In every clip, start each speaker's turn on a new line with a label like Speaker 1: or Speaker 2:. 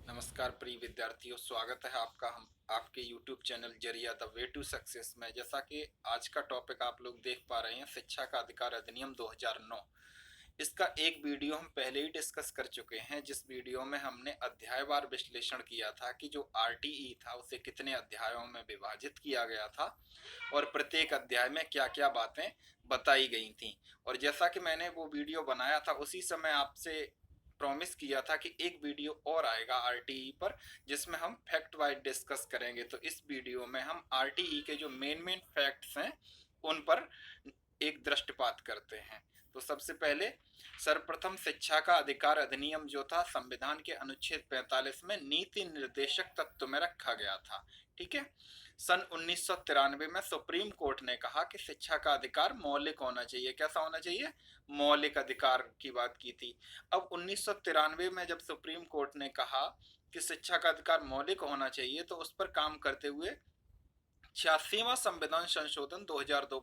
Speaker 1: नमस्कार प्रिय विद्यार्थियों, स्वागत है आपका हम आपके YouTube चैनल जरिया द वे टू सक्सेस में। जैसा कि आज का टॉपिक आप लोग देख पा रहे हैं, शिक्षा का अधिकार अधिनियम 2009। इसका एक वीडियो हम पहले ही डिस्कस कर चुके हैं, जिस वीडियो में हमने अध्यायवार विश्लेषण किया था कि जो आरटीई था उसे कितने अध्यायों में विभाजित किया गया था और प्रत्येक अध्याय में क्या क्या बातें बताई गई थी। और जैसा कि मैंने वो वीडियो बनाया था, उसी समय आपसे प्रॉमिस किया था कि एक वीडियो और आएगा आरटीई पर, जिसमें हम फैक्ट वाइज डिस्कस करेंगे। तो इस वीडियो में हम आरटीई के जो मेन फैक्ट्स हैं उन पर एक दृष्टिपात करते हैं। तो सबसे पहले सर्वप्रथम शिक्षा का अधिकार अधिनियम जो था, संविधान के अनुच्छेद 45 में नीति निर्देशक तत्व में रखा गया था। ठीक है। सन 1993 में सुप्रीम कोर्ट ने कहा कि शिक्षा का अधिकार मौलिक होना चाहिए। कैसा होना चाहिए? मौलिक अधिकार की बात की थी। अब 1993 में जब सुप्रीम कोर्ट ने कहा कि शिक्षा का अधिकार मौलिक होना चाहिए, तो उस पर काम करते हुए 86वां संविधान संशोधन 2002,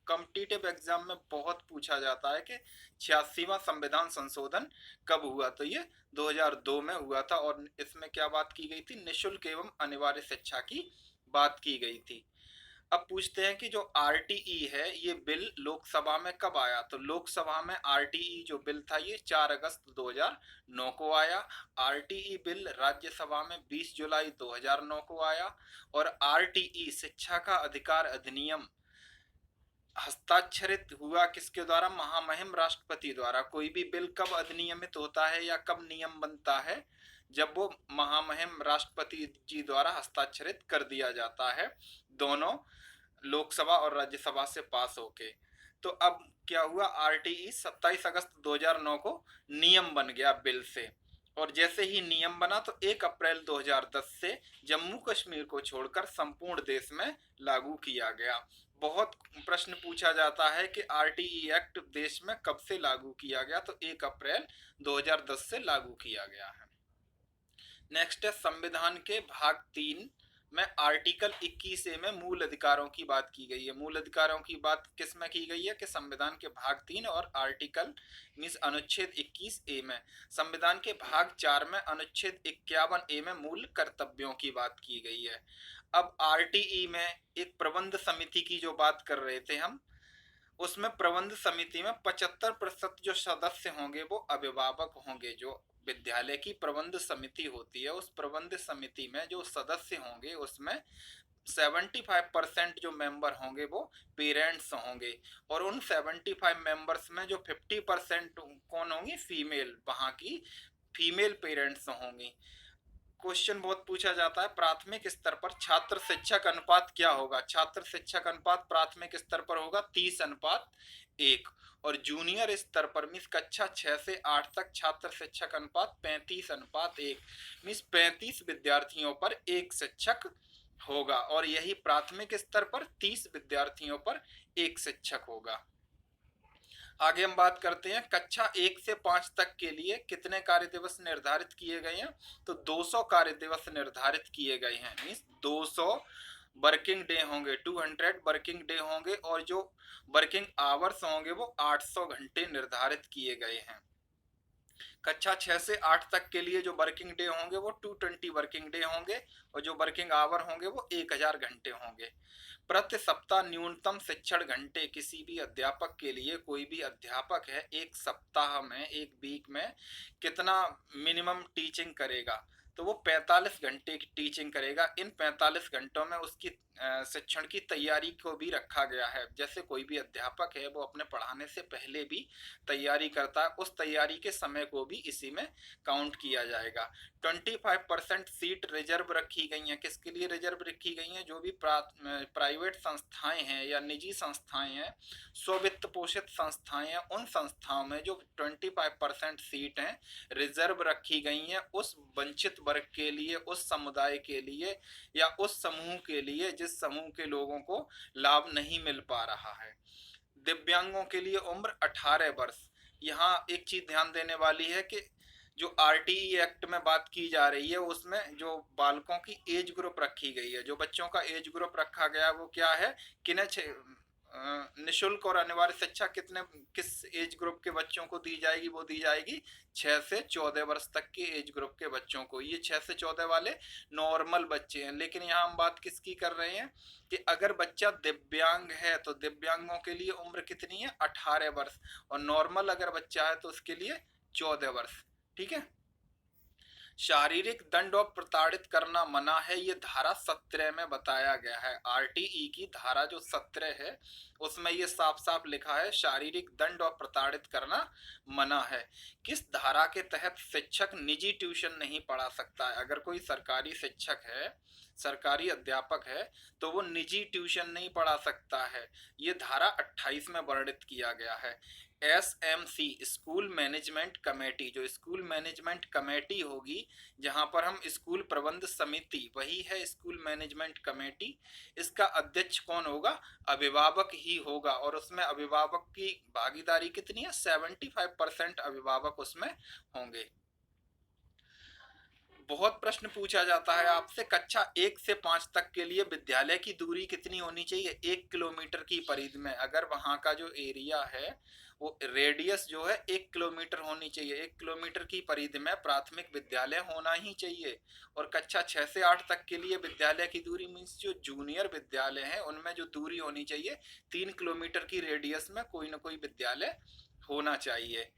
Speaker 1: कॉम्पिटिटिव एग्जाम में बहुत पूछा जाता है कि 86वां संविधान संशोधन कब हुआ, तो ये 2002 में हुआ था। और इसमें क्या बात की गई थी? निःशुल्क एवं अनिवार्य शिक्षा की बात की गई थी। अब पूछते हैं कि जो आरटीई है, ये बिल लोकसभा में कब आया? तो लोकसभा में आरटीई जो बिल था ये 4 अगस्त 2009 को आया। आरटीई बिल राज्यसभा में 20 जुलाई 2009 को आया। और आरटीई शिक्षा का अधिकार अधिनियम हस्ताक्षरित हुआ किसके द्वारा? महामहिम राष्ट्रपति द्वारा। कोई भी बिल कब अधिनियमित होता है या कब नियम बनता है? जब वो महामहिम राष्ट्रपति जी द्वारा हस्ताक्षरित कर दिया जाता है, दोनों लोकसभा और राज्यसभा से पास होके। तो अब क्या हुआ? आरटीई 27 अगस्त 2009 को नियम बन गया बिल से। और जैसे ही नियम बना तो 1 अप्रैल 2010 से जम्मू कश्मीर को छोड़कर संपूर्ण देश में लागू किया गया। बहुत प्रश्न पूछा जाता है कि आरटीई एक्ट देश में कब से लागू किया गया, तो 1 अप्रैल 2010 से लागू किया गया है। नेक्स्ट है संविधान के भाग 3 में आर्टिकल 21 ए में मूल अधिकारों की बात की गई है। मूल अधिकारों की बात किस में की गई है? कि संविधान के भाग 3 और आर्टिकल मीन्स अनुच्छेद 21 ए में। संविधान के भाग 4 में अनुच्छेद 51 ए में मूल कर्तव्यों की बात की गई है। अब आरटीई में एक प्रबंध समिति की जो बात कर रहे थे हम, उसमें प्रबंध समिति में 75% जो सदस्य होंगे वो अभिभावक होंगे। जो विद्यालय की प्रबंध समिति होती है, उस प्रबंध समिति में जो सदस्य होंगे उसमें 75% जो मेंबर होंगे वो पेरेंट्स होंगे। और उन 75 मेंबर्स में जो 50% कौन होंगी? फीमेल, वहां की फीमेल पेरेंट्स होंगी। क्वेश्चन बहुत पूछा जाता है, प्राथमिक स्तर पर छात्र शिक्षक अनुपात क्या होगा? छात्र शिक्षक अनुपात प्राथमिक स्तर पर होगा 30:1। और जूनियर स्तर पर मीन्स कक्षा 6 से 8 तक छात्र शिक्षक अनुपात 35:1। मीन्स 35 विद्यार्थियों पर एक शिक्षक होगा। और यही प्राथमिक स्तर पर 30 विद्यार्थियों पर एक शिक्षक होगा। आगे हम बात करते हैं कक्षा 1 से 5 तक के लिए कितने कार्य दिवस निर्धारित किए गए हैं? तो 200 कार्य दिवस निर्धारित किए गए हैं। मीन्स 200 वर्किंग डे होंगे, 200 वर्किंग डे होंगे। और जो वर्किंग आवर्स होंगे वो 800 घंटे निर्धारित किए गए हैं। कक्षा 6 से 8 तक के लिए जो वर्किंग डे होंगे वो 220 वर्किंग डे होंगे। और जो वर्किंग आवर होंगे वो 1000 घंटे होंगे। प्रति सप्ताह न्यूनतम शिक्षण घंटे किसी भी अध्यापक के लिए, कोई भी अध्यापक है एक सप्ताह में, एक वीक में कितना मिनिमम टीचिंग करेगा? तो वो 45 घंटे की टीचिंग करेगा। इन 45 घंटों में उसकी शिक्षण की तैयारी को भी रखा गया है। जैसे कोई भी अध्यापक है वो अपने पढ़ाने से पहले भी तैयारी करता है, उस तैयारी के समय को भी इसी में काउंट किया जाएगा। 25% सीट रिजर्व रखी गई हैं। किसके लिए रिजर्व रखी गई हैं? जो भी प्राइवेट संस्थाएं हैं या निजी संस्थाएं हैं, स्ववित्त पोषित संस्थाएं हैं, उन संस्थाओं में जो 25% सीट हैं रिजर्व रखी गई हैं उस वंचित वर्ग के लिए, उस समुदाय के लिए या उस समूह के लिए जिस समूह के लोगों को लाभ नहीं मिल पा रहा है। दिव्यांगों के लिए उम्र 18 वर्ष। यहाँ एक चीज ध्यान देने वाली है कि जो आरटीई एक्ट में बात की जा रही है उसमें जो बालकों की एज ग्रुप रखी गई है, जो बच्चों का एज ग्रुप रखा गया वो क्या है? किन्हें निशुल्क और अनिवार्य शिक्षा किस एज ग्रुप के बच्चों को दी जाएगी? वो दी जाएगी 6 से 14 वर्ष तक के एज ग्रुप के बच्चों को। ये 6 से 14 वाले नॉर्मल बच्चे हैं, लेकिन यहाँ हम बात किसकी कर रहे हैं कि अगर बच्चा दिव्यांग है तो दिव्यांगों के लिए उम्र कितनी है? 18 वर्ष, और नॉर्मल अगर बच्चा है तो उसके लिए 14 वर्ष। ठीक है। शारीरिक दंड और प्रताड़ित करना मना है, ये धारा 17 में बताया गया है। आरटीई की धारा जो 17 है उसमें ये साफ साफ लिखा है शारीरिक दंड और प्रताड़ित करना मना है। किस धारा के तहत शिक्षक निजी ट्यूशन नहीं पढ़ा सकता है? अगर कोई सरकारी शिक्षक है, सरकारी अध्यापक है, तो वो निजी ट्यूशन नहीं पढ़ा सकता है। ये धारा 28 में वर्णित किया गया है। SMC स्कूल मैनेजमेंट कमेटी, जो स्कूल मैनेजमेंट कमेटी होगी, जहां पर हम स्कूल प्रबंध समिति, वही है स्कूल मैनेजमेंट कमेटी। इसका अध्यक्ष कौन होगा? अभिभावक ही होगा, और उसमें अभिभावक की भागीदारी कितनी है? 75% अभिभावक उसमें होंगे। बहुत प्रश्न पूछा जाता है आपसे, कक्षा 1 से 5 तक के लिए विद्यालय की दूरी कितनी होनी चाहिए? 1 किलोमीटर की परिधि में। अगर वहां का जो एरिया है वो रेडियस जो है 1 किलोमीटर होनी चाहिए, 1 किलोमीटर की परिधि में प्राथमिक विद्यालय होना ही चाहिए। और कक्षा 6 से 8 तक के लिए विद्यालय की दूरी मीन्स जो जूनियर विद्यालय है उनमें जो दूरी होनी चाहिए 3 किलोमीटर की रेडियस में कोई ना कोई विद्यालय होना चाहिए।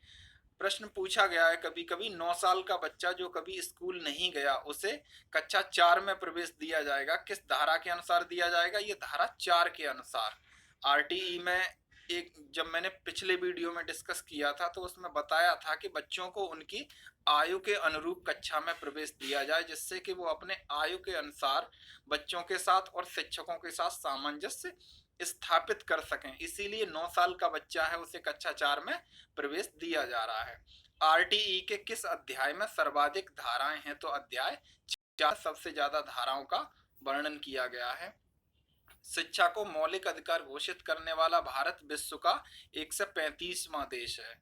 Speaker 1: प्रश्न पूछा गया है कभी कभी, 9 साल का बच्चा जो कभी स्कूल नहीं गया उसे कक्षा 4 में प्रवेश दिया जाएगा, किस धारा के अनुसार दिया जाएगा? ये धारा 4 के अनुसार। आरटीई में एक, जब मैंने पिछले वीडियो में डिस्कस किया था तो उसमें बताया था कि बच्चों को उनकी आयु के अनुरूप कक्षा में प्रवेश दिया जाए, जिससे कि वो अपने आयु के अनुसार बच्चों के साथ और शिक्षकों के साथ सामंजस्य स्थापित कर सकें। इसीलिए 9 साल का बच्चा है उसे कक्षा 4 में प्रवेश दिया जा रहा है। आरटीई के किस अध्याय में सर्वाधिक धाराएं हैं? तो अध्याय 4 सबसे ज्यादा धाराओं का वर्णन किया गया है। शिक्षा को मौलिक अधिकार घोषित करने वाला भारत विश्व का 135वां देश है।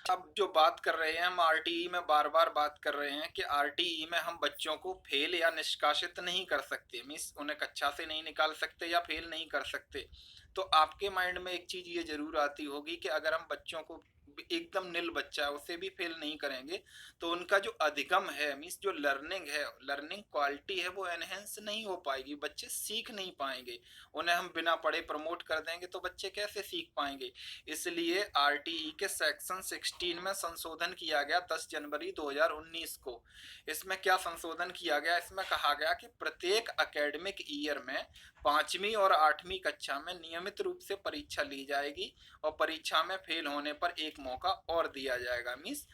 Speaker 1: अब जो बात कर रहे हैं हम आरटीई में, बार बार बात कर रहे हैं कि आरटीई में हम बच्चों को फेल या निष्कासित नहीं कर सकते, मीन्स उन्हें कक्षा से नहीं निकाल सकते या फेल नहीं कर सकते। तो आपके माइंड में एक चीज ये जरूर आती होगी कि अगर हम बच्चों को, एकदम निल बच्चा है उसे भी फेल नहीं करेंगे तो उनका जो अधिगम है, मीन्स जो लर्निंग है, लर्निंग क्वालिटी है, वो एनहेंस नहीं हो पाएगी, बच्चे सीख नहीं पाएंगे। उन्हें हम बिना पढ़े प्रमोट कर देंगे तो बच्चे कैसे सीख पाएंगे? इसलिए आरटीई के सेक्शन 16 में संशोधन किया गया 10 जनवरी 2019 को। इसमें क्या संशोधन किया गया? इसमें कहा गया कि प्रत्येक एकेडमिक ईयर में 5वीं और 8वीं कक्षा में नियमित रूप से परीक्षा ली जाएगी, और परीक्षा में फेल होने पर एक मौका और दिया जाएगा। मीन्स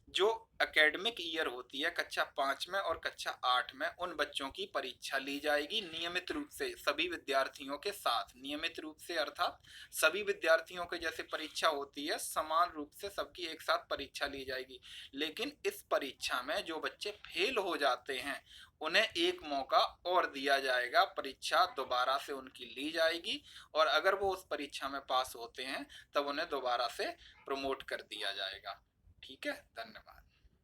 Speaker 1: जो एकेडमिक ईयर होती है कक्षा 5 में और कक्षा 8 में, उन बच्चों की परीक्षा ली जाएगी नियमित रूप से सभी विद्यार्थियों के साथ। नियमित रूप से अर्थात सभी विद्यार्थियों के जैसे परीक्षा होती है समान रूप से सबकी एक साथ परीक्षा ली जाएगी। लेकिन इस परीक्षा में जो बच्चे फेल हो जाते हैं उन्हें एक मौका और दिया जाएगा, परीक्षा दोबारा से उनकी ली जाएगी, और अगर वो उस परीक्षा में पास होते हैं तब उन्हें दोबारा से प्रमोट कर दिया जाएगा। ठीक है, धन्यवाद।